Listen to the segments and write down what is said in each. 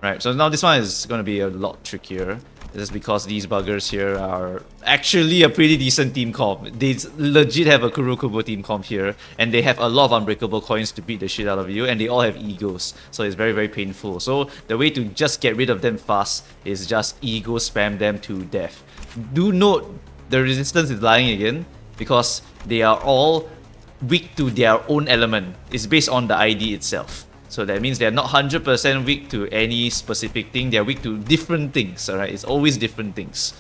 Right, so now this one is going to be a lot trickier. This is because these buggers here are actually a pretty decent team comp. They legit have a Kurokumo team comp here, and they have a lot of unbreakable coins to beat the shit out of you, and they all have egos, so it's very, very painful. So the way to just get rid of them fast is just ego spam them to death. Do note the resistance is lying again, because they are all weak to their own element. It's based on the ID itself. So that means they're not 100% weak to any specific thing, they're weak to different things, alright? It's always different things.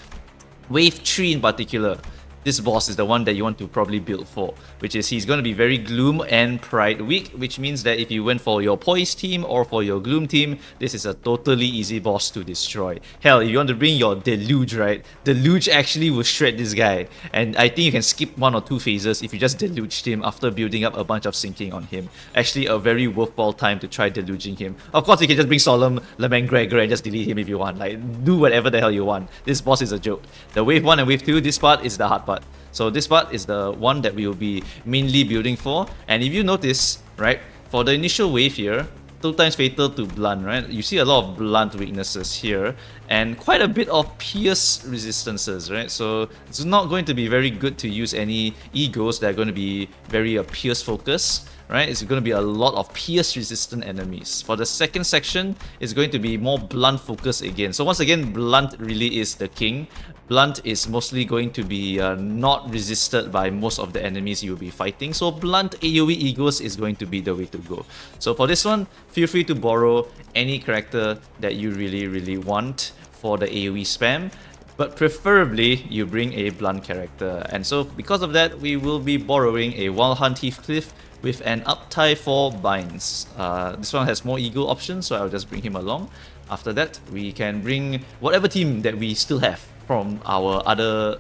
Wave 3 in particular, this boss is the one that you want to probably build for, which is he's going to be very Gloom and Pride weak, which means that if you went for your Poise team or for your Gloom team, this is a totally easy boss to destroy. Hell, if you want to bring your Deluge, right? Deluge actually will shred this guy, and I think you can skip 1 or 2 phases if you just Deluged him after building up a bunch of sinking on him. Actually, a very worthwhile time to try deluging him. Of course, you can just bring Solemn, Lament Gregor and just delete him if you want. Like, do whatever the hell you want. This boss is a joke. The Wave 1 and Wave 2, this part is the hard part. So this part is the one that we will be mainly building for. And if you notice, right, for the initial wave here, 2 times fatal to blunt, right? You see a lot of blunt weaknesses here and quite a bit of pierce resistances, right? So it's not going to be very good to use any egos that are going to be very pierce focused, right? It's going to be a lot of pierce resistant enemies. For the second section, it's going to be more blunt focused again. So once again, blunt really is the king. Blunt is mostly going to be not resisted by most of the enemies you will be fighting. So blunt AOE Egos is going to be the way to go. So for this one, feel free to borrow any character that you really want for the AOE spam. But preferably, you bring a blunt character. And so because of that, we will be borrowing a Wild Hunt Heathcliff with an uptie for binds. This one has more ego options, so I'll just bring him along. After that, we can bring whatever team that we still have from our other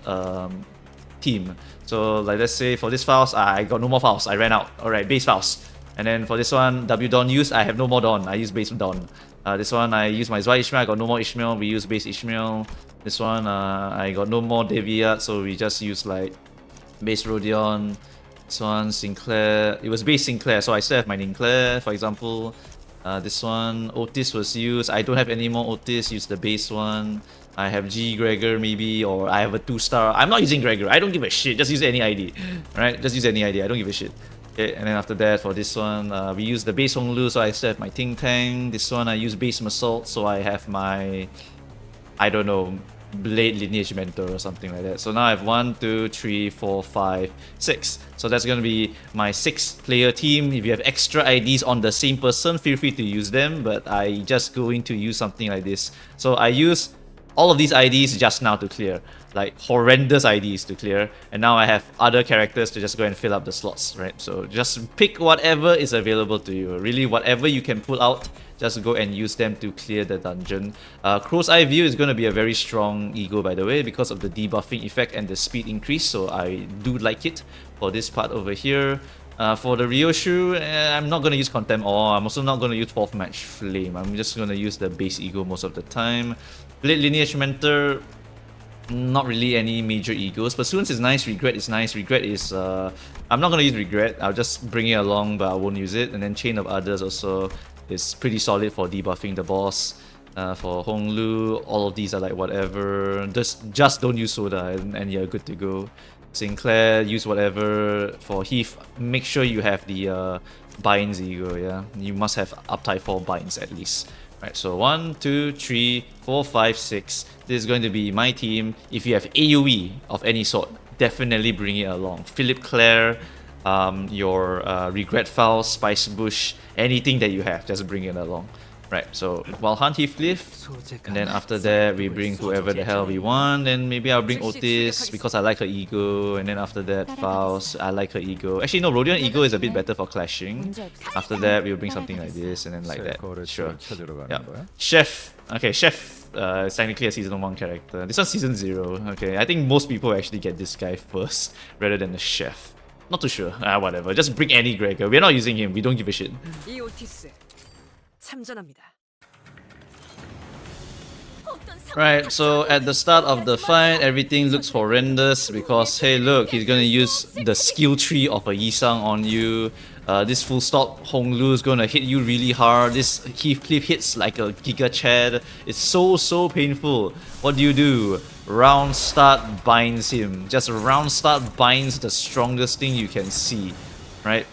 team. So like let's say for this Faust, I got no more Faust, I ran out. Alright, base Faust. And then for this one, W Dawn used, I have no more Dawn, I use base Dawn. This one, I use my Zwei Ishmael, I got no more Ishmael, we use base Ishmael. This one, I got no more Deviat, so we just use like base Rodion. This one, Sinclair, it was base Sinclair, so I still have my Sinclair, for example. This one, Otis was used, I don't have any more Otis, use the base one. I have G Gregor maybe, or I have a 2-star. I'm not using Gregor, I don't give a shit, just use any ID. Right, just use any ID, I don't give a shit. Okay, and then after that, for this one, we use the base Honglu, so I still have my Ting Tang. This one, I use base Massault, so I have my, I don't know, Blade Lineage Mentor or something like that. So now I have 1, 2, 3, 4, 5, 6. So that's going to be my 6-player team. If you have extra IDs on the same person, feel free to use them, but I just going to use something like this. So I use all of these IDs just now to clear, like horrendous IDs to clear, and now I have other characters to just go and fill up the slots, right? So just pick whatever is available to you, really whatever you can pull out, just go and use them to clear the dungeon. Crow's Eye View is going to be a very strong ego, by the way, because of the debuffing effect and the speed increase, so I do like it for this part over here. For the Ryoshu, I'm not going to use Contempt Awe, I'm also not going to use 4th Match Flame, I'm just going to use the base ego most of the time. Blade Lineage Mentor, not really any major egos, but Students is nice, Regret is nice. Regret is, I'm not going to use Regret, I'll just bring it along but I won't use it. And then Chain of Others also is pretty solid for debuffing the boss. For Honglu, all of these are like whatever, just don't use Soda and you're good to go. Sinclair, use whatever. For Heath, make sure you have the binds ego, yeah? You must have uptie 4 binds at least. Right, so 1, 2, 3, 4, 5, 6. This is going to be my team. If you have AoE of any sort, definitely bring it along. Philip Clare, your Regret Files, Spice Bush, anything that you have, just bring it along. Right, so Wild Hunt Heathcliff, and then after that we bring whoever the hell we want. Then maybe I'll bring Otis because I like her ego, and then after that Faust, I like her ego. Actually no, Rodion ego is a bit better for clashing. After that we'll bring something like this, and then like that. Sure. Yeah. Chef. Okay, Chef is technically a Season 1 character. This one's Season 0. Okay, I think most people actually get this guy first rather than the Chef. Not too sure. Whatever. Just bring any Gregor. We're not using him. We don't give a shit. Right, so at the start of the fight, everything looks horrendous because, hey look, he's gonna use the skill tree of a Yisang on you. This full stop Honglu is gonna hit you really hard. This Heathcliff hits like a Giga Chad. It's so painful. What do? Round start binds him. Just round start binds the strongest thing you can see, right?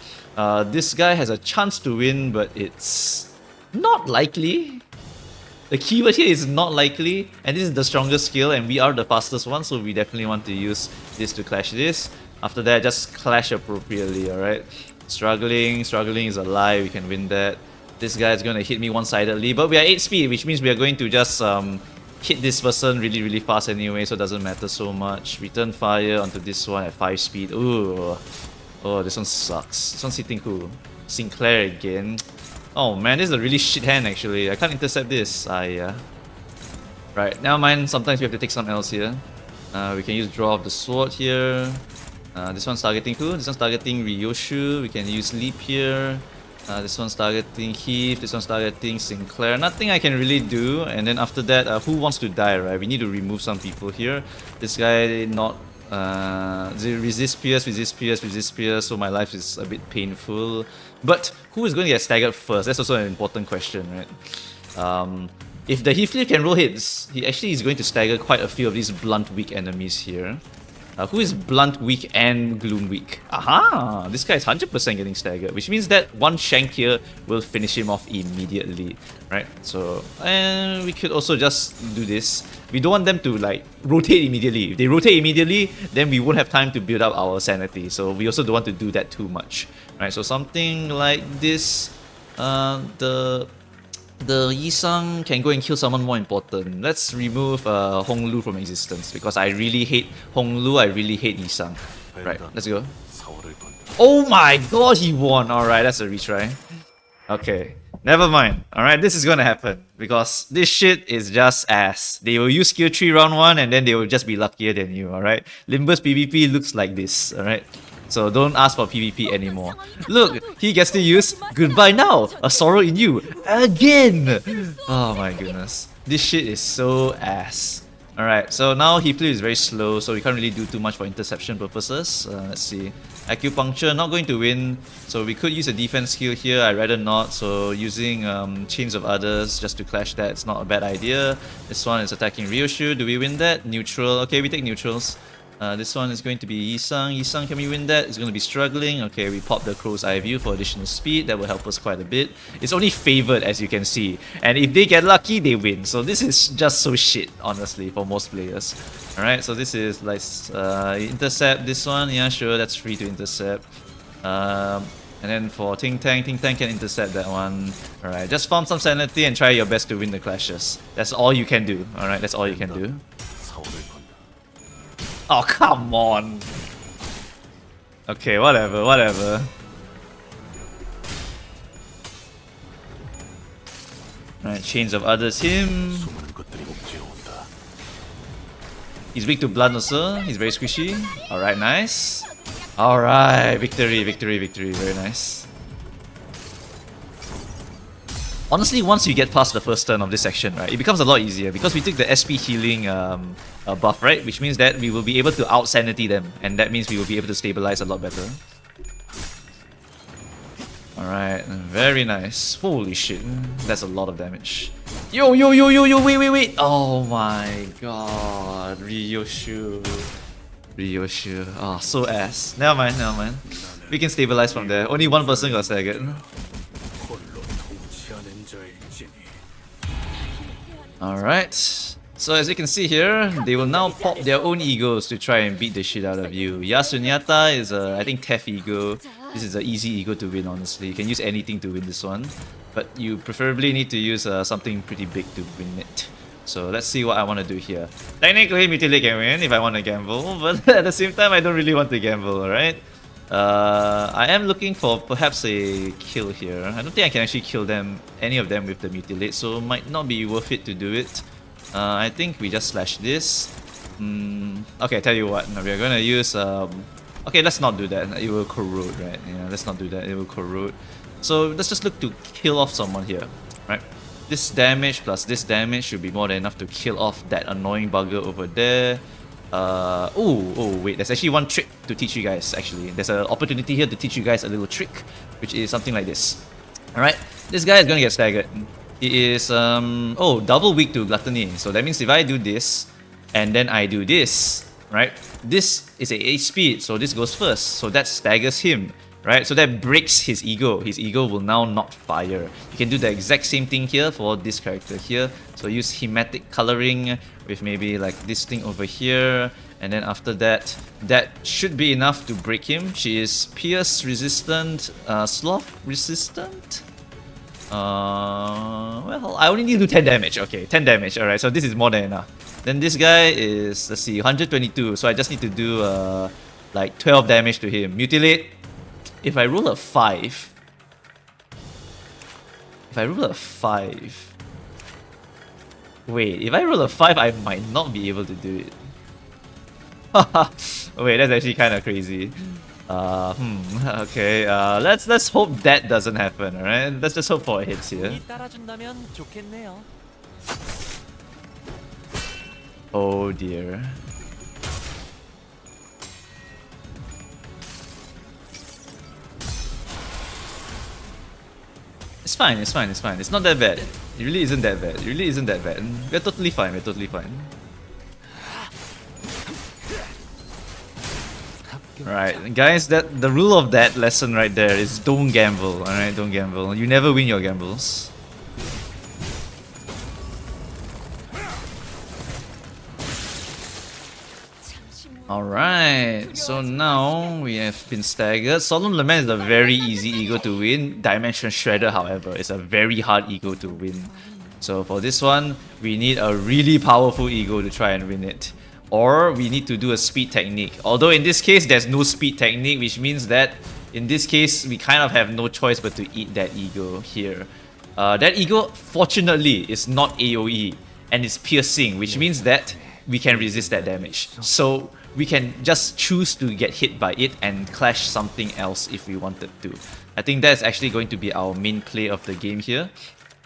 This guy has a chance to win, but it's not likely. The keyword here is not likely, and this is the strongest skill, and we are the fastest one, so we definitely want to use this to clash this. After that, just clash appropriately, alright? Struggling is a lie, we can win that. This guy is going to hit me one-sidedly, but we are 8 speed, which means we are going to just hit this person really fast anyway, so it doesn't matter so much. Return fire onto this one at 5 speed. Ooh. Oh, this one sucks. This one's hitting who? Sinclair again. Oh man, this is a really shit hand actually. I can't intercept this. Right, never mind. Sometimes we have to take something else here. We can use draw of the sword here. This one's targeting who? This one's targeting Ryoshu. We can use leap here. This one's targeting Heath. This one's targeting Sinclair. Nothing I can really do. And then after that, who wants to die, right? We need to remove some people here. This guy not... resist pierce, so my life is a bit painful. But who is going to get staggered first? That's also an important question, right? If the Heathcliff can roll hits, he actually is going to stagger quite a few of these blunt weak enemies here. Who is blunt weak and gloom weak? Aha! This guy is 100% getting staggered, which means that one shank here will finish him off immediately, right? So, and we could also just do this. We don't want them to like rotate immediately. If they rotate immediately, then we won't have time to build up our sanity. So we also don't want to do that too much, right? So something like this, the Yisang can go and kill someone more important. Let's remove Honglu from existence because I really hate Honglu, I really hate Yisang. Right, let's go. Oh my god, he won! Alright, that's a retry. Okay, never mind. Alright, this is gonna happen because this shit is just ass. They will use skill 3 round 1 and then they will just be luckier than you, alright? Limbus PvP looks like this, alright? So don't ask for PvP anymore. Look, he gets to use Goodbye Now, a sorrow in you, again! Oh my goodness. This shit is so ass. Alright, so now Heathcliff is very slow, so we can't really do too much for interception purposes. Let's see. Acupuncture, not going to win, so we could use a defense skill here. I'd rather not, so using Chains of Others just to clash that, it's not a bad idea. This one is attacking Ryoshu. Do we win that? Neutral. Okay, we take neutrals. This one is going to be Yisang. Yisang, can we win that? It's going to be struggling. Okay, we pop the Crow's Eye View for additional speed. That will help us quite a bit. It's only favored, as you can see. And if they get lucky, they win. So this is just so shit, honestly, for most players. Alright, so this is like... intercept this one. Yeah, sure, that's free to intercept. And then for Ting Tang can intercept that one. Alright, just farm some sanity and try your best to win the clashes. That's all you can do. Alright, that's all you can do. Oh, come on! Okay, whatever. Alright, Chains of Others him. He's weak to blood also. He's very squishy. Alright, nice. Alright, victory. Very nice. Honestly, once you get past the first turn of this section, right, it becomes a lot easier because we took the SP healing buff, right? Which means that we will be able to out-sanity them, and that means we will be able to stabilize a lot better. Alright, very nice. Holy shit, that's a lot of damage. Yo, wait! Oh my god, Ryoshu. Oh, so ass. Never mind. We can stabilize from there. Only one person got staggered. Alright, so as you can see here, they will now pop their own egos to try and beat the shit out of you. Yasunyata is a, I think, Tef ego. This is an easy ego to win, honestly. You can use anything to win this one, but you preferably need to use something pretty big to win it. So let's see what I want to do here. Technically, Mutilate can win if I want to gamble, but at the same time, I don't really want to gamble, alright? I am looking for perhaps a kill here. I don't think I can actually kill them, any of them with the Mutilate, so it might not be worth it to do it. I think we just slash this. Okay, tell you what, we're gonna use... okay, let's not do that. It will corrode, right? Yeah, let's not do that. It will corrode. So let's just look to kill off someone here, right? This damage plus this damage should be more than enough to kill off that annoying bugger over there. Oh, wait, there's actually one trick to teach you guys, actually. There's an opportunity here to teach you guys a little trick, which is something like this. Alright, this guy is gonna get staggered. He is, double weak to gluttony. So that means if I do this, and then I do this, right? This is a H speed, so this goes first. So that staggers him, right? So that breaks his ego. His ego will now not fire. You can do the exact same thing here for this character here. So use hematic coloring with maybe like this thing over here. And then after that, that should be enough to break him. She is pierce resistant, sloth resistant. Well, I only need to do 10 damage. Okay, 10 damage. Alright, so this is more than enough. Then this guy is, let's see, 122. So I just need to do like 12 damage to him. Mutilate. If I roll a 5. If I roll a 5. Wait, if I roll a 5, I might not be able to do it. Wait, that's actually kind of crazy. Okay, let's hope that doesn't happen, alright? Let's just hope for a hits here. Oh dear. It's fine, it's fine, it's fine. It's not that bad. It really isn't that bad. It really isn't that bad. We're totally fine, we're totally fine. Right, guys, that the rule of that lesson right there is don't gamble, alright? Don't gamble. You never win your gambles. Alright, so now we have been staggered. Solemn Lament is a very easy ego to win. Dimension Shredder, however, is a very hard ego to win. So for this one, we need a really powerful ego to try and win it. Or we need to do a speed technique. Although in this case, there's no speed technique, which means that in this case, we kind of have no choice but to eat that ego here. That ego, fortunately, is not AOE and it's piercing, which means that we can resist that damage. So we can just choose to get hit by it and clash something else if we wanted to. I think that's actually going to be our main play of the game here.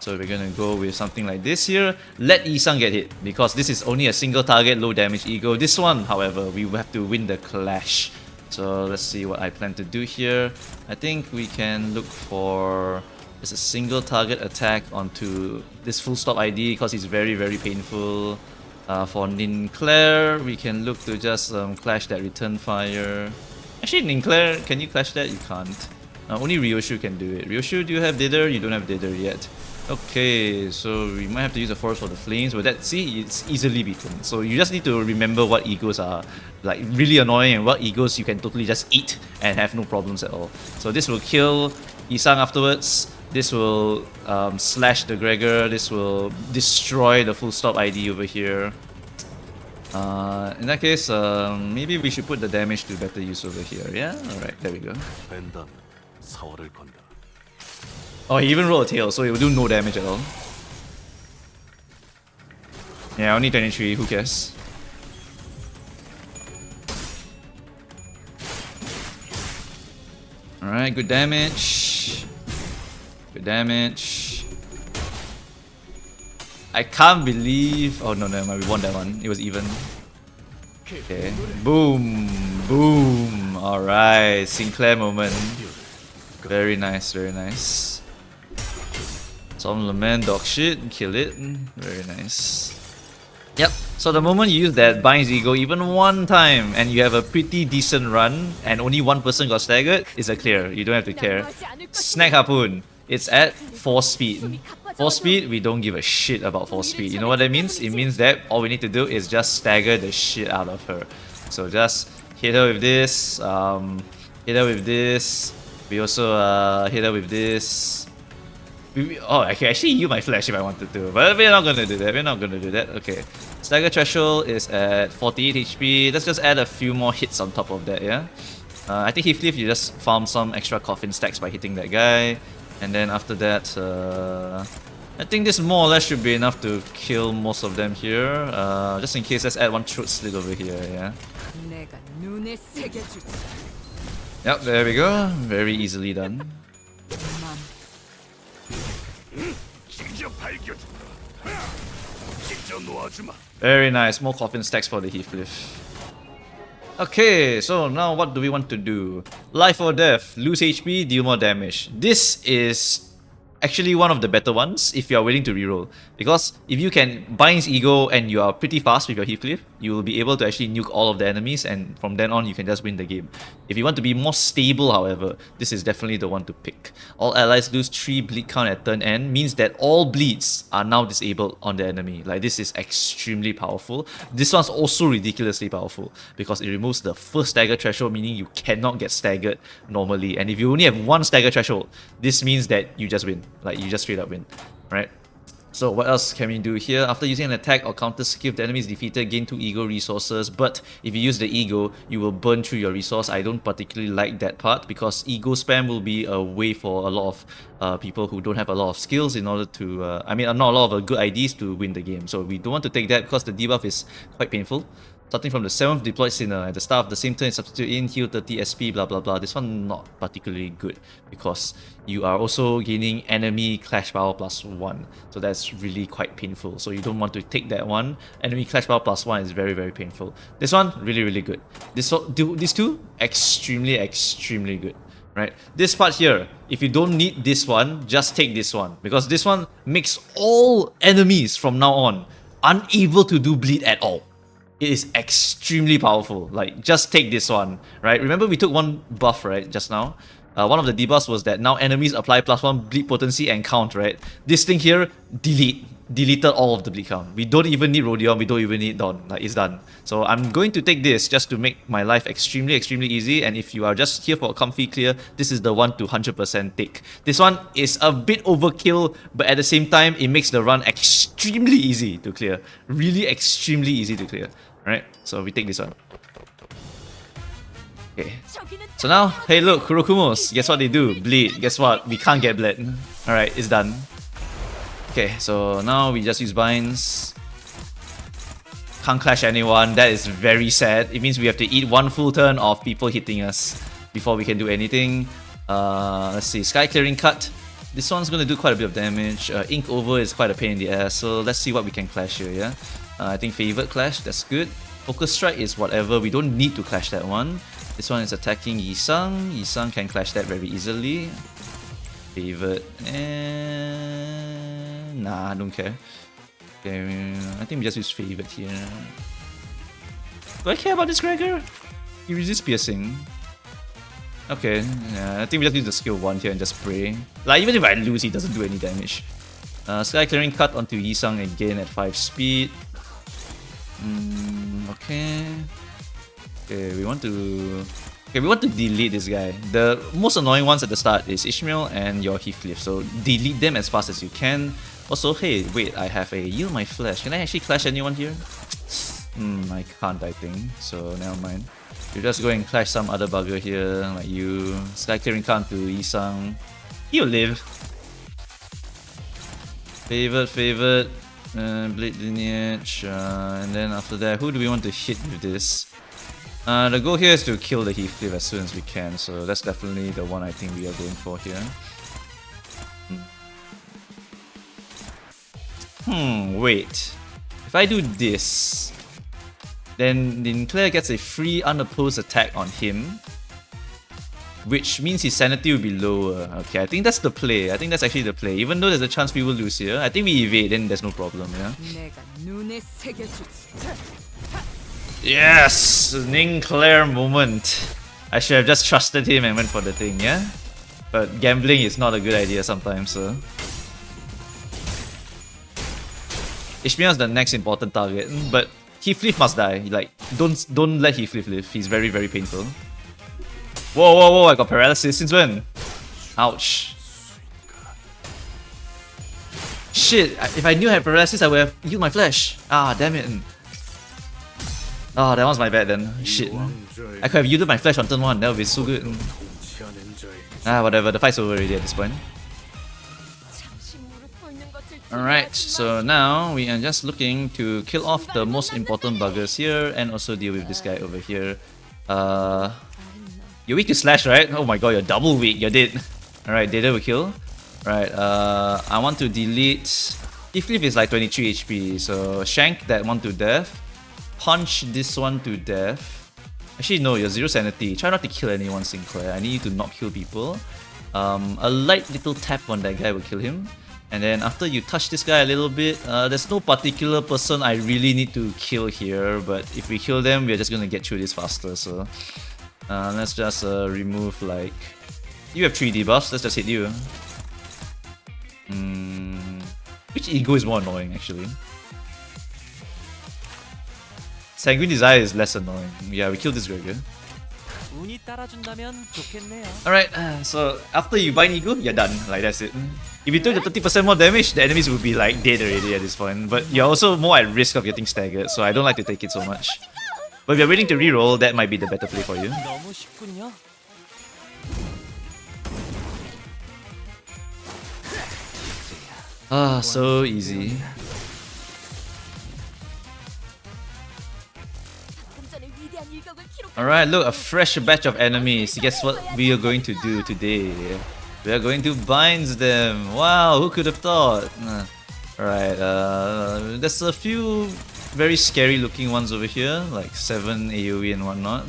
So we're gonna go with something like this here. Let Yi-sang get hit, because this is only a single target, low damage ego. This one, however, we will have to win the clash. So let's see what I plan to do here. I think we can look for just a single target attack onto this full stop ID, because it's very, very painful. For Ninclair, we can look to just clash that return fire. Actually, Ninclair, can you clash that? You can't. Only Ryoshu can do it. Ryoshu, do you have Dither? You don't have Dither yet. Okay, so we might have to use a Force for the Flames, but that, see, it's easily beaten. So you just need to remember what egos are like really annoying and what egos you can totally just eat and have no problems at all. So this will kill Yi-sang afterwards. This will slash the Gregor. This will destroy the full stop ID over here. In that case, maybe we should put the damage to better use over here. Yeah? Alright, there we go. Oh, he even rolled a tail, so it will do no damage at all. Yeah, only 23, who cares? Alright, good damage. Good damage. I can't believe... Oh no, never mind, we won that one. It was even. Okay. Boom! Boom! Alright, Sinclair moment. Very nice, very nice. Solemn Lament, dog shit, kill it. Very nice. Yep, so the moment you use that binds ego even one time and you have a pretty decent run and only one person got staggered, it's a clear. You don't have to care. Snag Harpoon. It's at 4 speed. 4 speed, we don't give a shit about 4 speed. You know what that means? It means that all we need to do is just stagger the shit out of her. So just hit her with this, hit her with this. We also hit her with this. I can actually use my flash if I wanted to, but we're not gonna do that. We're not gonna do that. Okay. Stagger threshold is at 48 HP. Let's just add a few more hits on top of that, yeah? I think Heathcliff, you just farm some extra coffin stacks by hitting that guy. And then after that, I think this more or less should be enough to kill most of them here. Just in case, let's add one throat slit over here, yeah? Yep, there we go. Very easily done. Very nice, more coffin stacks for the Heathcliff. Okay, so now what do we want to do? Life or death, lose HP, deal more damage. This is actually one of the better ones if you are willing to reroll. Because if you can bind Ego and you are pretty fast with your Heathcliff, you will be able to actually nuke all of the enemies, and from then on you can just win the game. If you want to be more stable, however, this is definitely the one to pick. All allies lose 3 bleed count at turn end, means that all bleeds are now disabled on the enemy. Like, this is extremely powerful. This one's also ridiculously powerful because it removes the first stagger threshold, meaning you cannot get staggered normally. And if you only have 1 stagger threshold, this means that you just win. Like, you just straight up win, right? So what else can we do here? After using an attack or counter skill, if the enemy is defeated, gain 2 ego resources. But if you use the ego, you will burn through your resource. I don't particularly like that part because ego spam will be a way for a lot of people who don't have a lot of skills in order to, not a lot of good IDs to win the game. So we don't want to take that because the debuff is quite painful. Starting from the 7th deployed Sinner, at the start of the same turn, substitute in, heal 30 SP, blah blah blah. This one not particularly good because you are also gaining enemy clash power +1. So that's really quite painful. So you don't want to take that one. Enemy clash power +1 is very, very painful. This one, really, really good. These two, extremely good. Right? This part here, if you don't need this one, just take this one. Because this one makes all enemies from now on unable to do bleed at all. It is extremely powerful. Like, just take this one, right? Remember we took one buff, right, just now? One of the debuffs was that now enemies apply +1 bleed potency and count, right? This thing here, deleted all of the bleed count. We don't even need Rodion, we don't even need Dawn. Like, it's done. So I'm going to take this just to make my life extremely easy. And if you are just here for a comfy clear, this is the one to 100% take. This one is a bit overkill, but at the same time, it makes the run extremely easy to clear. Really extremely easy to clear. Alright, so we take this one. Okay. So now, hey look, Kurokumos, guess what they do? Bleed. Guess what? We can't get bled. Alright, it's done. Okay, so now we just use binds. Can't clash anyone. That is very sad. It means we have to eat 1 full turn of people hitting us before we can do anything. Let's see, Sky Clearing Cut. This one's gonna do quite a bit of damage. Ink Over is quite a pain in the ass, so let's see what we can clash here, yeah? I think Favored Clash, that's good. Focus Strike is whatever, we don't need to clash that one. This one is attacking Yisang. Yisang can clash that very easily. Favored, and nah, I don't care. Okay, I think we just use Favored here. Do I care about this Gregor? He resists piercing. Okay, yeah, I think we just use the skill 1 here and just pray. Like, even if I lose, he doesn't do any damage. Sky Clearing Cut onto Yisang again at 5 speed. Okay. Okay, we want to delete this guy. The most annoying ones at the start is Ishmael and your Heathcliff, so delete them as fast as you can. Also, hey, wait, I have a Yield My Flesh. Can I actually clash anyone here? I can't, I think, so never mind. You just go and clash some other bugger here, like you. Sky Clearing Count to Yisang. He'll live. Favored. Blade Lineage, and then after that, who do we want to hit with this? The goal here is to kill the Heathcliff as soon as we can, so that's definitely the one I think we are going for here. Wait. If I do this, then Linclair gets a free unopposed attack on him, which means his sanity will be lower. Okay, I think that's the play. I think that's actually the play. Even though there's a chance we will lose here, I think we evade, then there's no problem, yeah? Yes! Linclair moment. I should have just trusted him and went for the thing, yeah? But gambling is not a good idea sometimes, so... Ishmael is the next important target, but Heathcliff must die. Like, don't let Heathcliff live. He's very, very painful. Whoa, I got paralysis. Since when? Ouch. Shit, if I knew I had paralysis, I would have used my flash. Ah, damn it. Oh, that was my bad then. Shit. I could have used my flash on turn 1. That would be so good. Ah, whatever. The fight's over already at this point. Alright, so now we are just looking to kill off the most important buggers here and also deal with this guy over here. You're weak to slash, right? Oh my god, you're double weak, you're dead. Alright, Data will kill. Right, I want to delete... Heathcliff is like 23 HP, so shank that one to death. Punch this one to death. Actually, no, you're 0 sanity. Try not to kill anyone, Sinclair. I need you to not kill people. A light little tap on that guy will kill him. And then after you touch this guy a little bit, there's no particular person I really need to kill here, but if we kill them, we're just gonna get through this faster, so... let's just remove, like... You have 3 debuffs, let's just hit you. Which ego is more annoying, actually? Sanguine Desire is less annoying. Yeah, we killed this Gregor. Alright, so after you bind ego, you're done. Like, that's it. If you took the 30% more damage, the enemies would be like dead already at this point. But you're also more at risk of getting staggered, so I don't like to take it so much. But if you're waiting to reroll, that might be the better play for you. Ah, so easy. Alright, look, a fresh batch of enemies. Guess what we are going to do today? We are going to bind them. Wow, who could have thought? Alright, there's a few very scary looking ones over here, like 7 AoE and whatnot.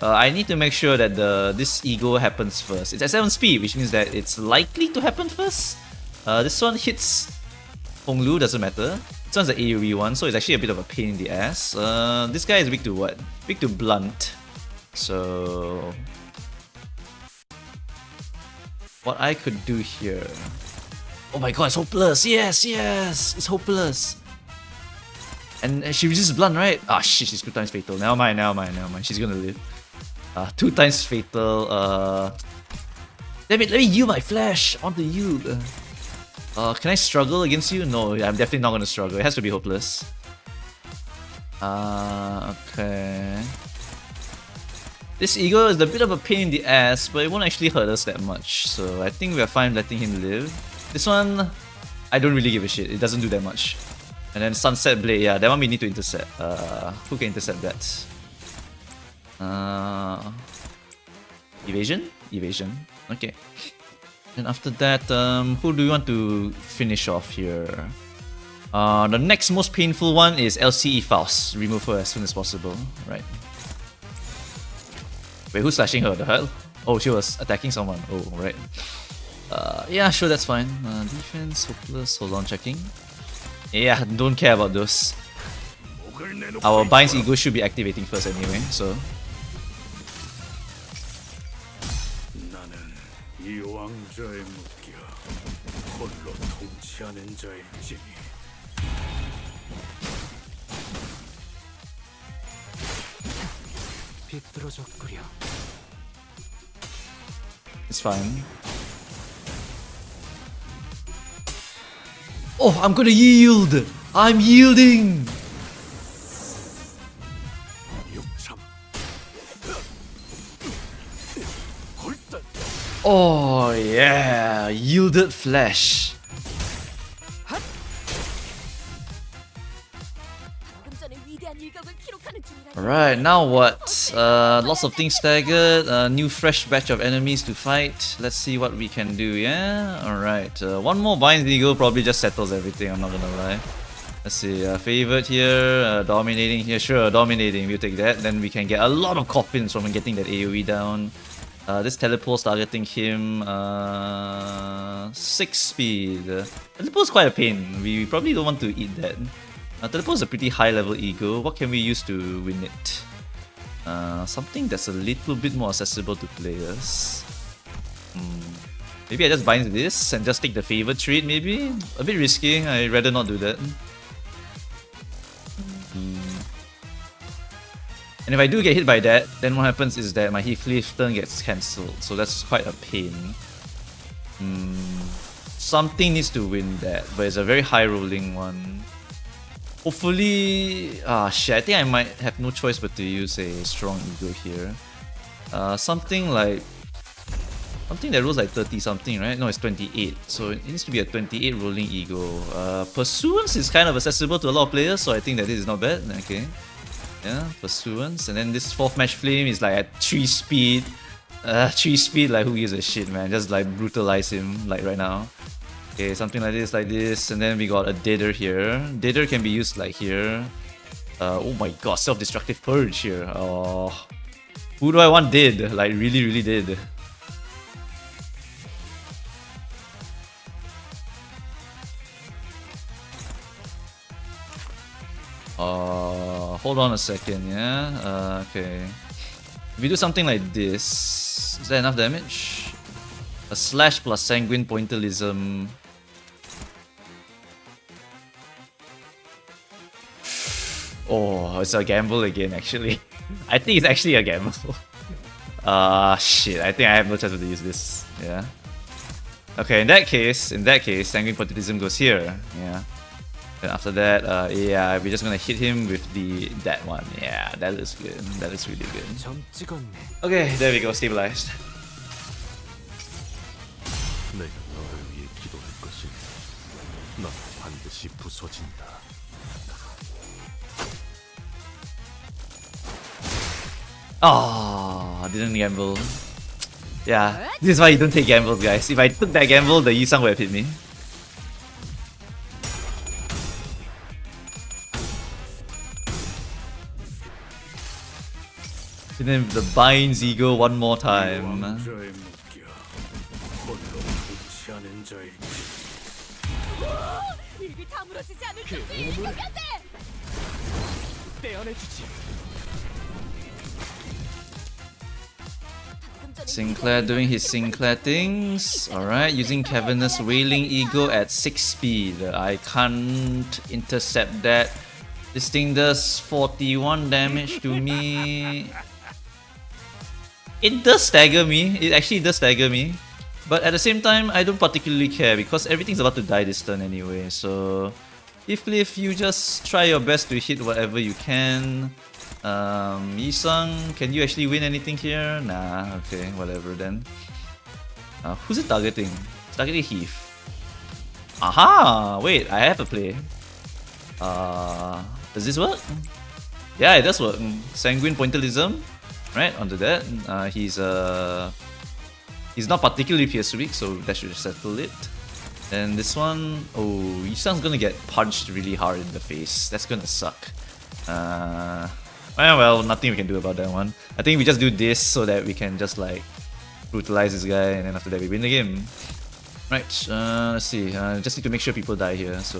I need to make sure that this ego happens first. It's at 7 speed, which means that it's likely to happen first. This one hits Honglu, doesn't matter. This one's the AoE one, so it's actually a bit of a pain in the ass. This guy is weak to what? Weak to blunt. So... what I could do here... oh my god, it's hopeless! Yes, yes! It's hopeless! And she resists blunt, right? Ah shit, she's 2 times fatal. Never mind, never mind, never mind. She's gonna live. 2 times fatal. Damn it, let me yield my flash! I want to yield. Can I struggle against you? No, I'm definitely not gonna struggle. It has to be hopeless. Okay. This ego is a bit of a pain in the ass, but it won't actually hurt us that much. So I think we're fine letting him live. This one, I don't really give a shit. It doesn't do that much. And then Sunset Blade, yeah, that one we need to intercept. Who can intercept that? Evasion? Evasion. Okay. And after that, who do we want to finish off here? The next most painful one is LCE Faust. Remove her as soon as possible. Right. Wait, who's slashing her? The hell? Oh, she was attacking someone. Oh, right. Yeah, sure, that's fine. Defense, hopeless. Hold on, checking. Yeah, don't care about those. Our Bind's ego should be activating first anyway, so... it's fine. Oh, I'm gonna yield! I'm yielding! Oh yeah, yielded flash. Alright, now what? Lots of things staggered, new fresh batch of enemies to fight. Let's see what we can do, yeah? Alright, one more Binds Ego probably just settles everything, I'm not gonna lie. Let's see, favored here, dominating here, sure, dominating, we'll take that. Then we can get a lot of coffins from getting that AoE down. This teleport's targeting him, 6 speed. Teleport's quite a pain, we probably don't want to eat that. Teleport's a pretty high level ego, what can we use to win it? Something that's a little bit more accessible to players. Maybe I just bind this and just take the favored trait maybe? A bit risky, I'd rather not do that. And if I do get hit by that, then what happens is that my Heathcliff turn gets cancelled, so that's quite a pain. Something needs to win that, but it's a very high rolling one. Hopefully... shit, I think I might have no choice but to use a strong ego here. Something like... something that rolls like 30 something, right? No, it's 28, so it needs to be a 28 rolling ego. Pursuance is kind of accessible to a lot of players, so I think that this is not bad. Okay. Yeah, Pursuance. And then this 4th Match Flame is like at 3 speed. 3 speed, like who gives a shit, man? Just like brutalize him, like right now. Okay, something like this, and then we got a Dither here. Dither can be used like here. Oh my god, self-destructive purge here. Oh, Who do I want did? Like, really did. Hold on a second, yeah? Okay. If we do something like this, is that enough damage? A slash plus sanguine pointillism. Oh, it's a gamble again, actually. I think it's actually a gamble. Shit, I think I have no chance to use this. Yeah. Okay, in that case, sanguine pointillism goes here. Yeah. Then after that, yeah, we're just gonna hit him with that one. Yeah, that looks good. That looks really good. Okay, there we go, stabilized. Oh, didn't gamble. Yeah, this is why you don't take gambles, guys. If I took that gamble, the Yi-sang would have hit me. And then the binds Ego one more time. Sinclair doing his Sinclair things. Alright, using Cavernous Wailing Ego at 6 speed. I can't intercept that. This thing does 41 damage to me. It does stagger me. It actually does stagger me. But at the same time, I don't particularly care because everything's about to die this turn anyway. So, Heathcliff, you just try your best to hit whatever you can. Yi-sang, can you actually win anything here? Nah, okay, whatever then. Who's it targeting? It's targeting Heath. Aha! Wait, I have a play. Does this work? Yeah, it does work. Sanguine Pointillism. Right, onto that. He's not particularly PS weak, so that should settle it. And this one, oh, Yi-sang's gonna get punched really hard in the face. That's gonna suck. Well, nothing we can do about that one. I think we just do this so that we can just like brutalize this guy, and then after that we win the game. Right, let's see. Just need to make sure people die here. So,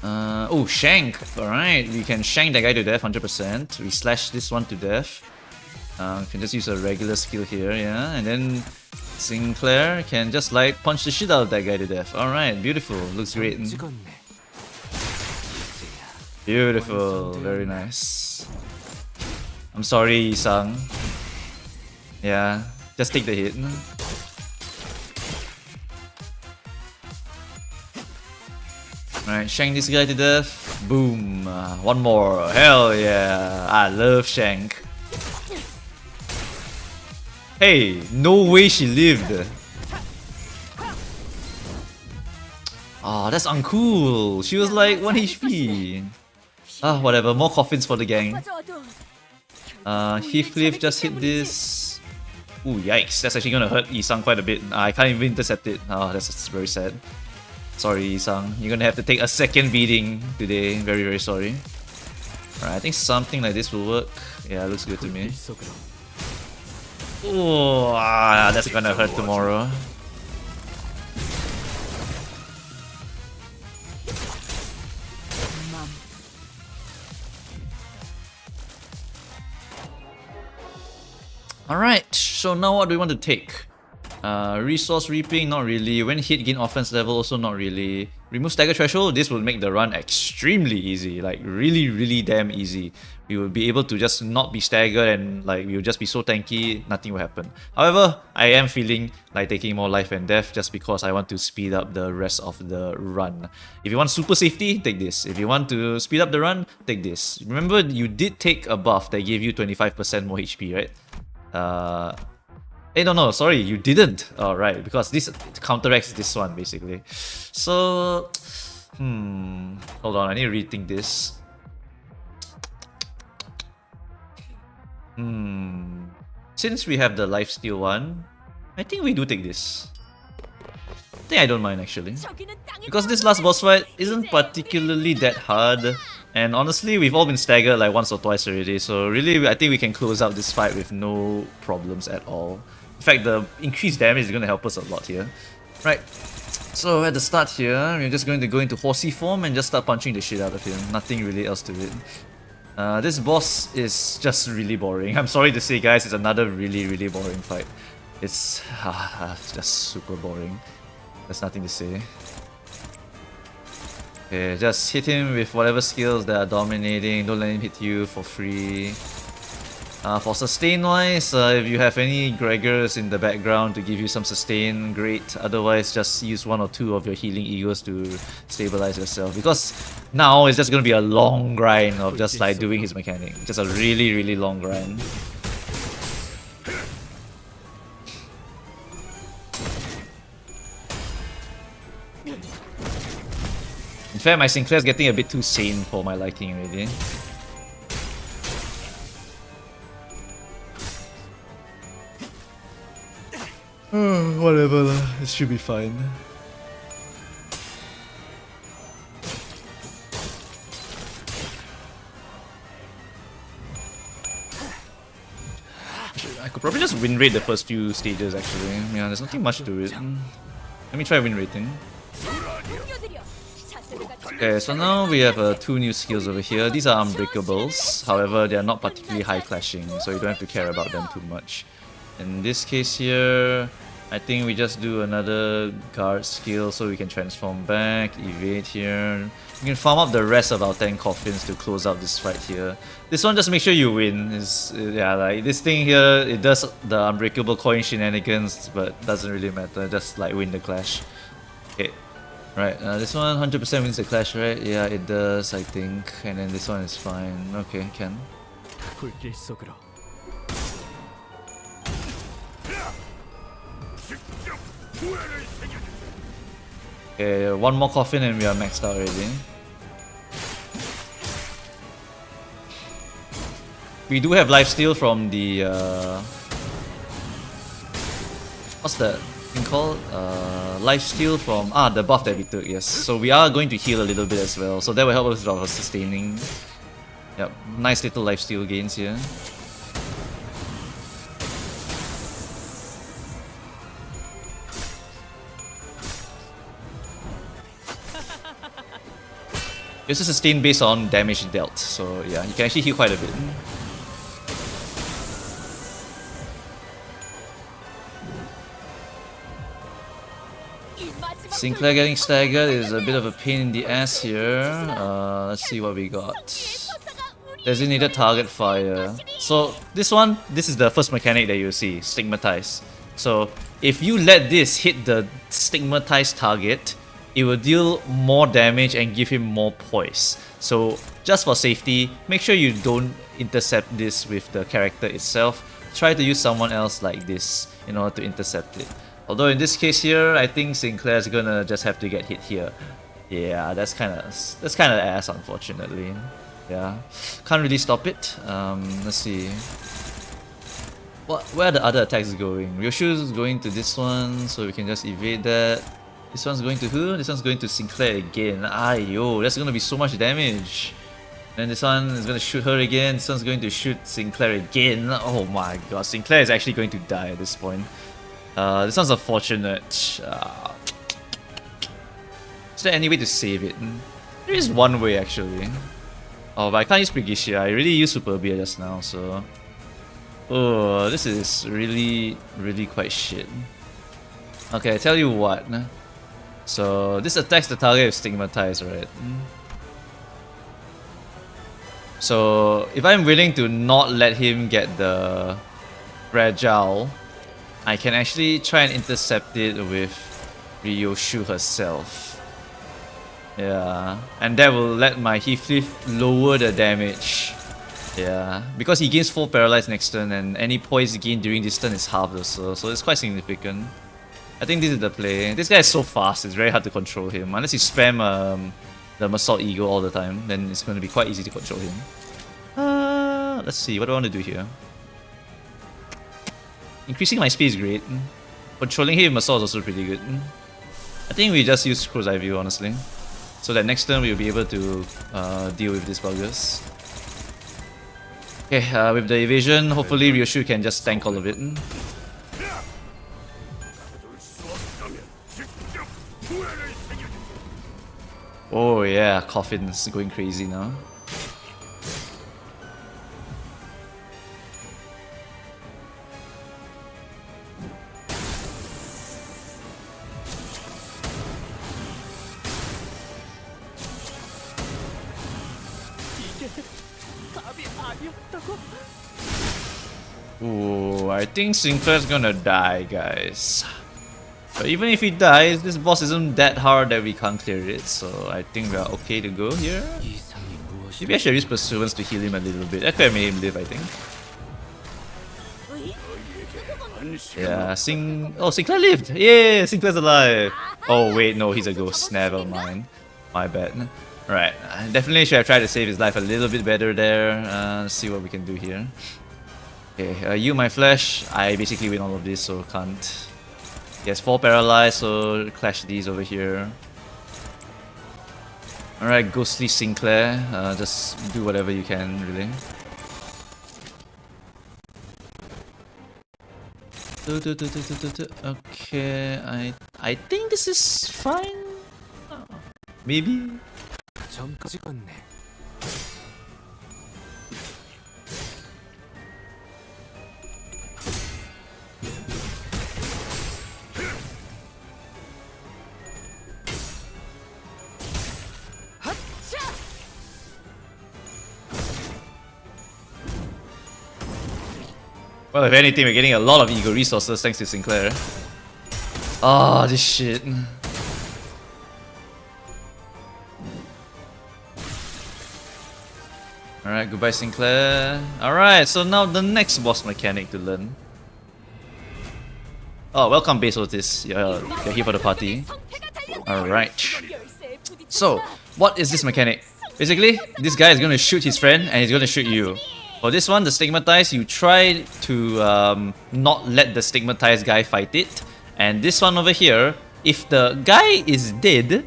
oh, Shank. Alright, we can shank that guy to death 100%. We slash this one to death. Can just use a regular skill here, yeah. And then Sinclair can just like punch the shit out of that guy to death. Alright, beautiful. Looks great. Beautiful, very nice. I'm sorry, Yi-sang. Yeah, just take the hit. Alright, shank this guy to death. Boom. One more. Hell yeah. I love Shank. Hey, no way she lived. Ah, that's uncool. She was like 1 HP. Whatever. More coffins for the gang. Heathcliff just hit this. Ooh, yikes. That's actually gonna hurt Yi-sang quite a bit. I can't even intercept it. That's very sad. Sorry, Yi-sang. You're gonna have to take a second beating today. Very, very sorry. Alright, I think something like this will work. Yeah, looks good to me. Oh, that's gonna hurt tomorrow. Alright, so now what do we want to take? Resource Reaping, not really. When hit, gain offense level, also not really. Remove Stagger Threshold, this will make the run extremely easy. Like, really, really damn easy. We will be able to just not be staggered and like we will just be so tanky, nothing will happen. However, I am feeling like taking more life and death just because I want to speed up the rest of the run. If you want super safety, take this. If you want to speed up the run, take this. Remember, you did take a buff that gave you 25% more HP, right? No, sorry, you didn't. Right, because this counteracts this one basically. So, hold on, I need to rethink this. Since we have the lifesteal one, I think we do take this. I think I don't mind actually, because this last boss fight isn't particularly that hard. And honestly, we've all been staggered like once or twice already, so really I think we can close out this fight with no problems at all. In fact, the increased damage is going to help us a lot here. Right, so at the start here, we're just going to go into horsey form and just start punching the shit out of him. Nothing really else to it. This boss is just really boring. I'm sorry to say, guys, it's another really boring fight. It's just super boring. There's nothing to say. Okay, just hit him with whatever skills that are dominating. Don't let him hit you for free. For sustain wise, if you have any Gregors in the background to give you some sustain, great. Otherwise, just use 1 or 2 of your healing egos to stabilize yourself. Because now it's just gonna be a long grind of just like doing his mechanic. Just a really long grind. In fact, my Sinclair's getting a bit too sane for my liking already. Whatever lah, it should be fine. I could probably just win rate the first few stages actually. Yeah, there's nothing much to it. Let me try win rating. Okay, so now we have 2 new skills over here. These are unbreakables, however they are not particularly high clashing, so you don't have to care about them too much. In this case here, I think we just do another guard skill so we can transform back, evade here. We can farm up the rest of our 10 coffins to close out this fight here. This one, just make sure you win. Yeah, like this thing here, it does the unbreakable coin shenanigans, but doesn't really matter, just like win the clash. Okay, right, this one 100% wins the clash, right? Yeah, it does, I think. And then this one is fine. Okay, can. Okay, 1 more coffin and we are maxed out already. We do have lifesteal from the what's that thing called? Lifesteal from the buff that we took, yes. So we are going to heal a little bit as well. So that will help us with our sustaining. Yep, nice little lifesteal gains here. It's a sustain based on damage dealt, so yeah, you can actually heal quite a bit. Sinclair getting staggered is a bit of a pain in the ass here. Let's see what we got. Designated target fire. So this is the first mechanic that you'll see, stigmatize. So if you let this hit the stigmatized target, it will deal more damage and give him more poise. So just for safety, make sure you don't intercept this with the character itself. Try to use someone else like this in order to intercept it. Although in this case here, I think Sinclair's gonna just have to get hit here. Yeah, that's kind of ass, unfortunately. Yeah, can't really stop it. Let's see. Where are the other attacks going? Ryoshu's going to this one, so we can just evade that. This one's going to who? This one's going to Sinclair again. Ayo, that's gonna be so much damage. Then this one is gonna shoot her again. This one's going to shoot Sinclair again. Oh my god, Sinclair is actually going to die at this point. This one's unfortunate. Is there any way to save it? There is one way actually. Oh, but I can't use Brigitia. I really used Superbia just now, so... Oh, this is really quite shit. Okay, I tell you what. So, this attacks the target with Stigmatize, right? So, if I'm willing to not let him get the Fragile, I can actually try and intercept it with Ryoshu herself. Yeah, and that will let my Heathcliff lower the damage. Yeah, because he gains 4 paralyze next turn and any poise gained during this turn is halved also, so it's quite significant. I think this is the play. This guy is so fast, it's very hard to control him. Unless you spam the Assault Ego all the time, then it's going to be quite easy to control him. Let's see, what do I want to do here? Increasing my speed is great. Controlling him with Assault is also pretty good. I think we just use Crow's Eye View, honestly. so that next turn we'll be able to deal with these buggers. Okay, with the evasion, hopefully Ryoshu can just tank all of it. Oh yeah, Coffin's going crazy now. Ooh, I think Sinclair's gonna die, guys. But even if he dies, this boss isn't that hard that we can't clear it, so I think we are okay to go here. Maybe I should use Pursuance to heal him a little bit. That could have made him live, I think. Yeah, Oh, Sinclair lived! Yeah, Sinclair's alive! Oh wait, no, he's a ghost. Never mind. My bad. Right, definitely should have tried to save his life a little bit better there. Let's see what we can do here. Okay, you, my flesh. I basically win all of this, so can't. He has 4 paralyzed, so clash these over here. Alright, Ghostly Sinclair. Just do whatever you can, really. Okay, I think this is fine. Maybe. Well, if anything, we're getting a lot of ego resources thanks to Sinclair. Ah, this shit. Alright, goodbye Sinclair. Alright, so now the next boss mechanic to learn. Oh, welcome Base Otis. You're here for the party. Alright. So, what is this mechanic? Basically, this guy is going to shoot his friend and he's going to shoot you. For this one, the Stigmatized, you try to not let the Stigmatized guy fight it. And this one over here, if the guy is dead,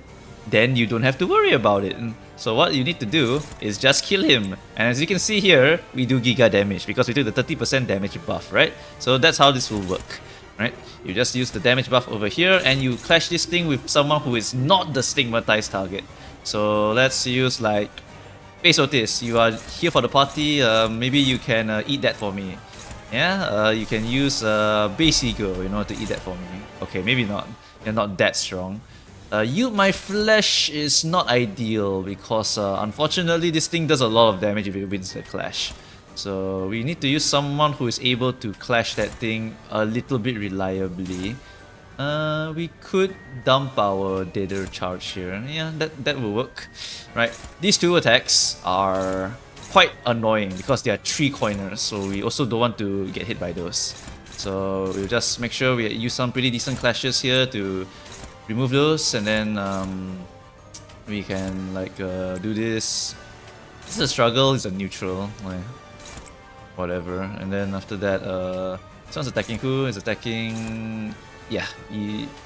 then you don't have to worry about it. So what you need to do is just kill him. And as you can see here, we do giga damage because we took the 30% damage buff, right? So that's how this will work, right? You just use the damage buff over here and you clash this thing with someone who is not the Stigmatized target. So let's use like Base Otis, you are here for the party, maybe you can eat that for me. Yeah, you can use Base Ego, you know, to eat that for me. Okay, maybe not. You're not that strong. You, my flesh is not ideal because unfortunately this thing does a lot of damage if it wins the clash. So we need to use someone who is able to clash that thing a little bit reliably. We could dump our Dither charge here. Yeah, that will work. Right, these two attacks are quite annoying because they are 3 coiners, so we also don't want to get hit by those. So we'll just make sure we use some pretty decent clashes here to remove those, and then we can like do this. This is a struggle, it's a neutral, whatever. And then after that, this one's attacking who? It's attacking, yeah,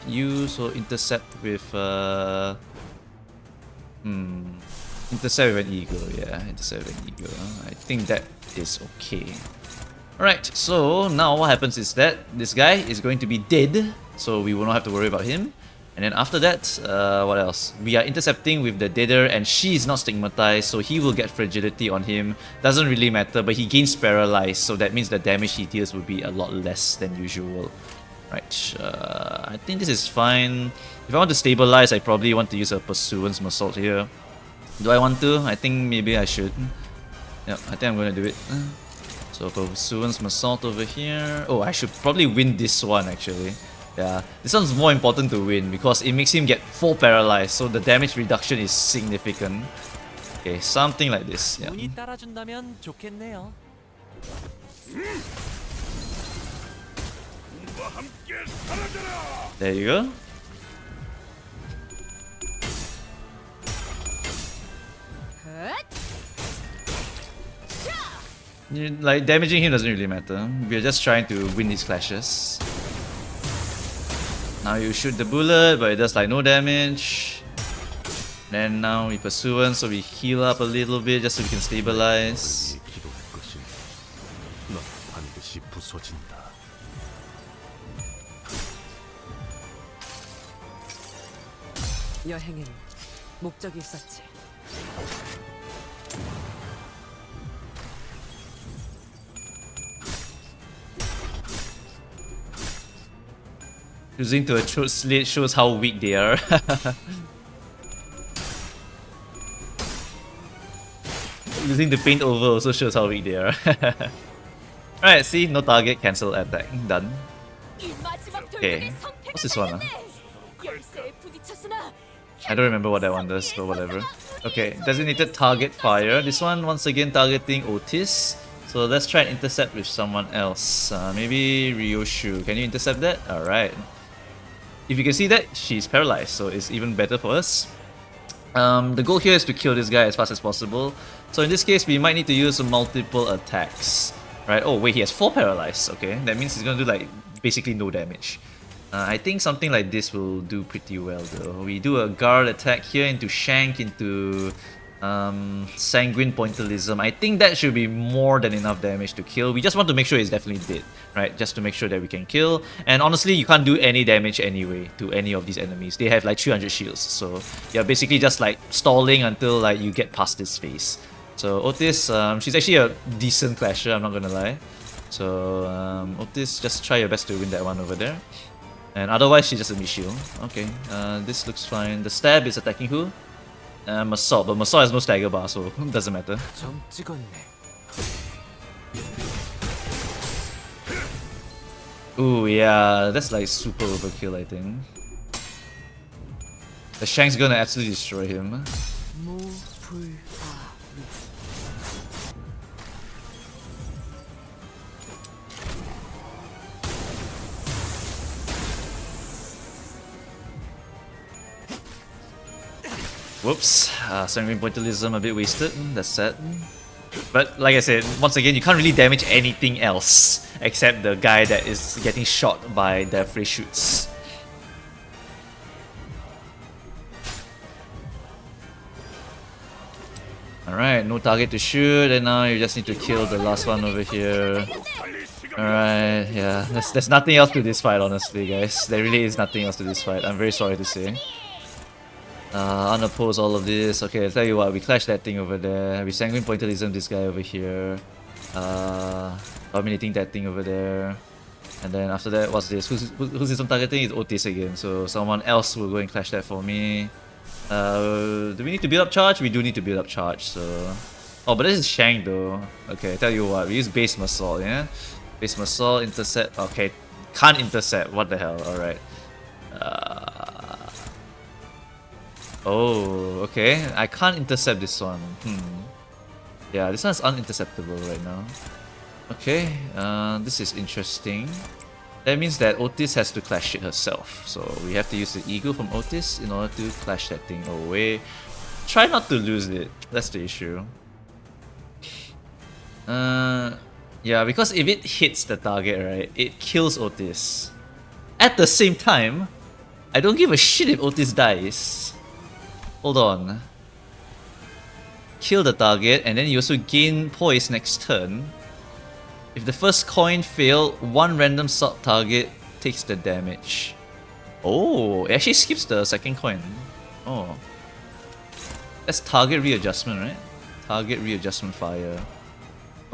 you, so intercept with intercept with an ego, yeah, intercept with an ego. I think that is okay. Alright, so now what happens is that this guy is going to be dead, so we will not have to worry about him. And then after that, what else? We are intercepting with the Dither and she is not stigmatized, so he will get fragility on him. Doesn't really matter, but he gains paralyzed, so that means the damage he deals will be a lot less than usual. Right, I think this is fine. If I want to stabilize, I probably want to use a Pursuance Assault here. Do I want to? I think maybe I should. Yeah, I think I'm gonna do it. So Pursuance Assault over here. Oh, I should probably win this one actually. Yeah, this one's more important to win because it makes him get 4 paralyzed, so the damage reduction is significant. Okay, something like this. Yeah. There you go. Like, damaging him doesn't really matter. We're just trying to win these clashes. Now you shoot the bullet, but it does like no damage. Then now we Pursuant, so we heal up a little bit just so we can stabilize. 여행에는 목적이 있었지. Choosing to a slate shows how weak they are. Using the paint over also shows how weak they are. Alright, see, no target, cancel attack. Done. Okay, what's this one? I don't remember what that one does, but whatever. Okay, designated target fire. This one, once again, targeting Otis. So let's try and intercept with someone else. Maybe Ryoshu. Can you intercept that? Alright. If you can see that, she's paralyzed, so it's even better for us. The goal here is to kill this guy as fast as possible. So in this case, we might need to use multiple attacks. Right? Oh wait, he has 4 paralyzed. Okay, that means he's gonna do like basically no damage. I think something like this will do pretty well though. We do a guard attack here into Shank, into Sanguine Pointillism. I think that should be more than enough damage to kill. We just want to make sure it's definitely dead, right? Just to make sure that we can kill. And honestly, you can't do any damage anyway to any of these enemies. They have like 300 shields, so you're basically just like stalling until like you get past this phase. So Otis, she's actually a decent clasher, I'm not gonna lie. So Otis, just try your best to win that one over there. And otherwise, she's just a mid-shield. Okay, this looks fine. The stab is attacking who? Massault, but Massault has no stagger bar, so it doesn't matter. Ooh, yeah, that's like super overkill, I think. The Shank's gonna absolutely destroy him. Whoops, Sanguine Pointillism a bit wasted, that's sad. But like I said, once again, you can't really damage anything else except the guy that is getting shot by the Freischutz. Alright, no target to shoot, and now you just need to kill the last one over here. Alright, yeah, there's nothing else to this fight, honestly, guys. There really is nothing else to this fight, I'm very sorry to say. Unoppose all of this. Okay, I'll tell you what, we clash that thing over there. We Sanguine Pointillism this guy over here. Dominating that thing over there. And then after that, what's this? Who's this one targeting? It's Otis again. So someone else will go and clash that for me. Do we need to build up charge? We do need to build up charge, so... Oh, but this is Shank though. Okay, I tell you what, we use base Massault, yeah? Base Massault, intercept. Okay, can't intercept. What the hell? Alright. Oh, okay. I can't intercept this one. Yeah, this one's uninterceptable right now. Okay, this is interesting. That means that Otis has to clash it herself. So we have to use the Ego from Otis in order to clash that thing away. Try not to lose it. That's the issue. Yeah, because if it hits the target, right, it kills Otis. At the same time, I don't give a shit if Otis dies. Hold on. Kill the target, and then you also gain poise next turn. If the first coin fail, one random sub target takes the damage. Oh, it actually skips the second coin. Oh. That's target readjustment, right? Target readjustment fire.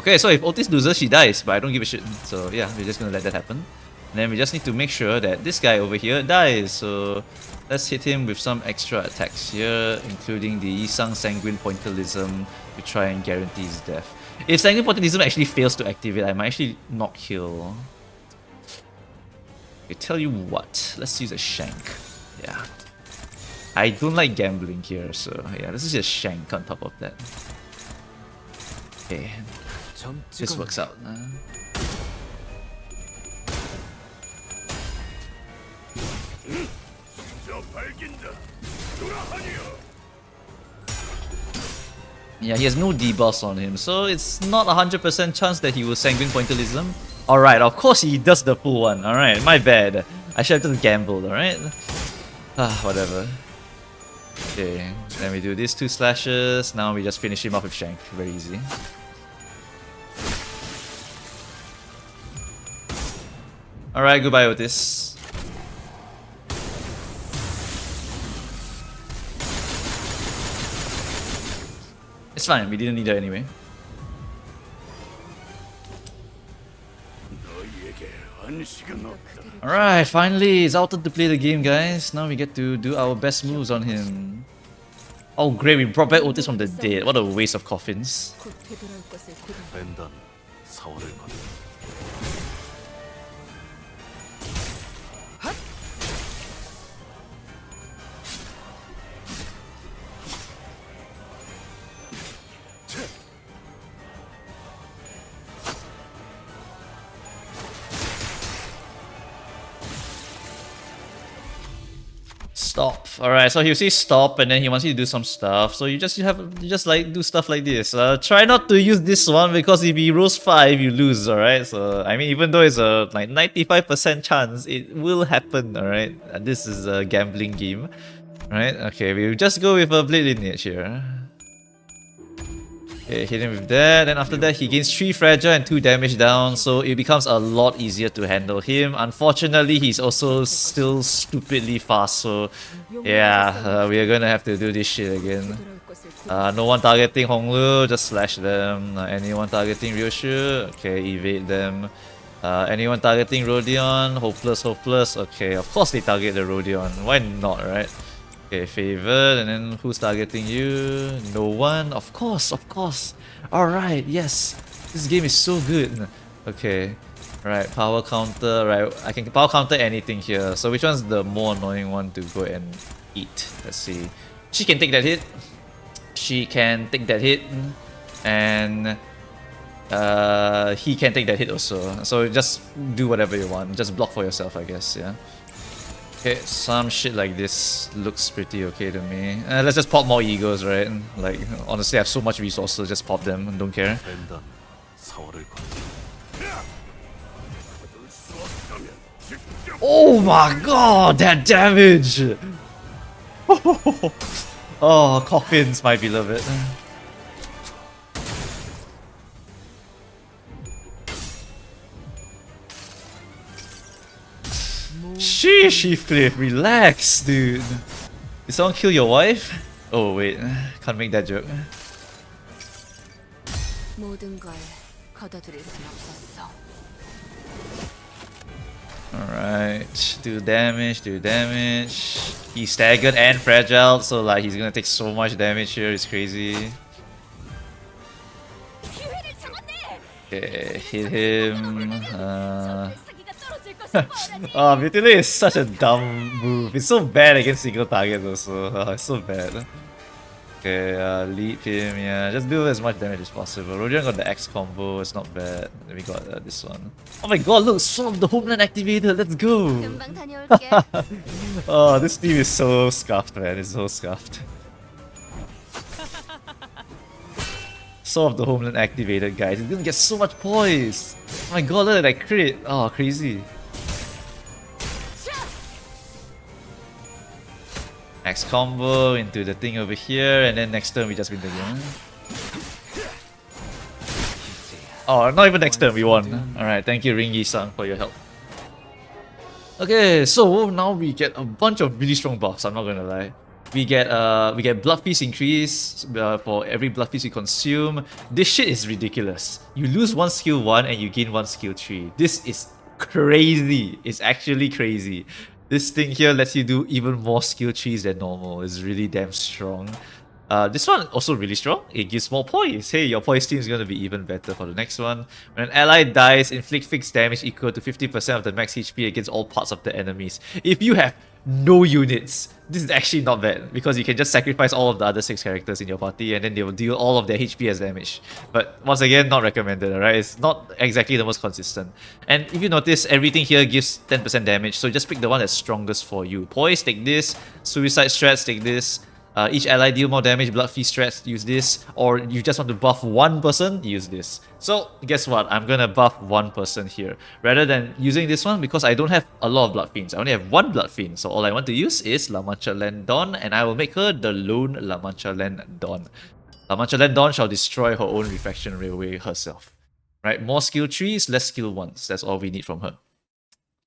Okay, so if Otis loses, she dies, but I don't give a shit. So yeah, we're just gonna let that happen. And then we just need to make sure that this guy over here dies. So let's hit him with some extra attacks here, including the Yisang Sanguine Pointillism to try and guarantee his death. If Sanguine Pointillism actually fails to activate, I might actually not kill. I tell you what, let's use a Shank. Yeah. I don't like gambling here, so yeah, this is just Shank on top of that. Okay. This works out. Yeah, he has no debuffs on him, so it's not 100% chance that he will Sanguine Pointillism. Alright, of course he does the full one. Alright, my bad. I should have just gambled, alright? Ah, whatever. Okay, then we do these 2 slashes. Now we just finish him off with Shank. Very easy. Alright, goodbye Otis. It's fine, we didn't need that anyway. Alright, finally, it's our turn to play the game, guys. Now we get to do our best moves on him. Oh great, we brought back Otis from the dead. What a waste of coffins. 곧 되돌아올 것을 기대해. 벤단 사활을 거둬. Stop. Alright, so he'll say stop and then he wants you to do some stuff. So you just like do stuff like this. Try not to use this one because if he rolls 5, you lose, alright? So I mean even though it's a like 95% chance, it will happen, alright? This is a gambling game. Right? Okay, we'll just go with a Blade Lineage here. Okay, hit him with that. Then after that, he gains 3 fragile and 2 damage down, so it becomes a lot easier to handle him. Unfortunately, he's also still stupidly fast, so yeah, we are gonna have to do this shit again. 되돌아올 것을 기대해. No one targeting Honglu, just slash them. Anyone targeting Ryoshu, okay, evade them. Anyone targeting Rodion, hopeless, hopeless. Okay, of course they target the Rodion. Why not, right? Okay, favored, and then who's targeting you? No one? Of course, of course. Alright, yes. This game is so good. Okay. Right, power counter, right. I can power counter anything here. So which one's the more annoying one to go and eat? Let's see. She can take that hit. She can take that hit. And he can take that hit also. So just do whatever you want. Just block for yourself, I guess, yeah. Okay, some shit like this looks pretty okay to me. Let's just pop more egos, right? Like, honestly, I have so much resources, just pop them, don't care. 벤단 사활을 거둬. Oh my god, that damage! Oh, coffins, my beloved. Sheesh, Heathcliff, relax, dude. Did someone kill your wife? Oh wait, can't make that joke. 모든 걸 거둬들일 순 없었어. Alright, do damage, do damage. He's staggered and fragile, so like he's gonna take so much damage here, it's crazy. Okay, hit him. Oh, Mutilate is such a dumb move. It's so bad against single targets also. Oh, it's so bad. Okay, leap him, yeah. Just do as much damage as possible. Rodion got the X combo, it's not bad. Then we got this one. Oh my god, look, Sword of the Homeland activated, let's go! 금방 다녀올게. Oh, this team is so scuffed, man. It's so scuffed. Sword of the Homeland activated, guys. It's gonna get so much poise! Oh my god, look at that crit! Oh, crazy. X combo into the thing over here, and then next turn we just win the game. Oh, not even next turn, we won. Alright, thank you Ringi-san for your help. Okay, so now we get a bunch of really strong buffs, I'm not gonna lie. We get blood feast increase for every blood feast you consume. This shit is ridiculous. You lose 1 skill 1 and you gain 1 skill 3. This is crazy. It's actually crazy. This thing here lets you do even more skill trees than normal. It's really damn strong. This one also really strong. It gives more poise. Hey, your poise team is going to be even better for the next one. When an ally dies, inflict fixed damage equal to 50% of the max HP against all parts of the enemies. If you have no units, this is actually not bad because you can just sacrifice all of the other 6 characters in your party and then they will deal all of their HP as damage. But once again, not recommended, alright? It's not exactly the most consistent. And if you notice, everything here gives 10% damage, so just pick the one that's strongest for you. Poise, take this. Suicide Strats, take this. Each ally deal more damage, Blood Feast strats, use this. Or you just want to buff one person, use this. So guess what? I'm gonna buff one person here. Rather than using this one, because I don't have a lot of Blood Fiends. I only have one Blood Fiend. So all I want to use is La Mancha Dawn, and I will make her the lone La Mancha Dawn. La Mancha Dawn shall destroy her own Refraction Railway herself. Right? More skill trees, less skill ones. That's all we need from her.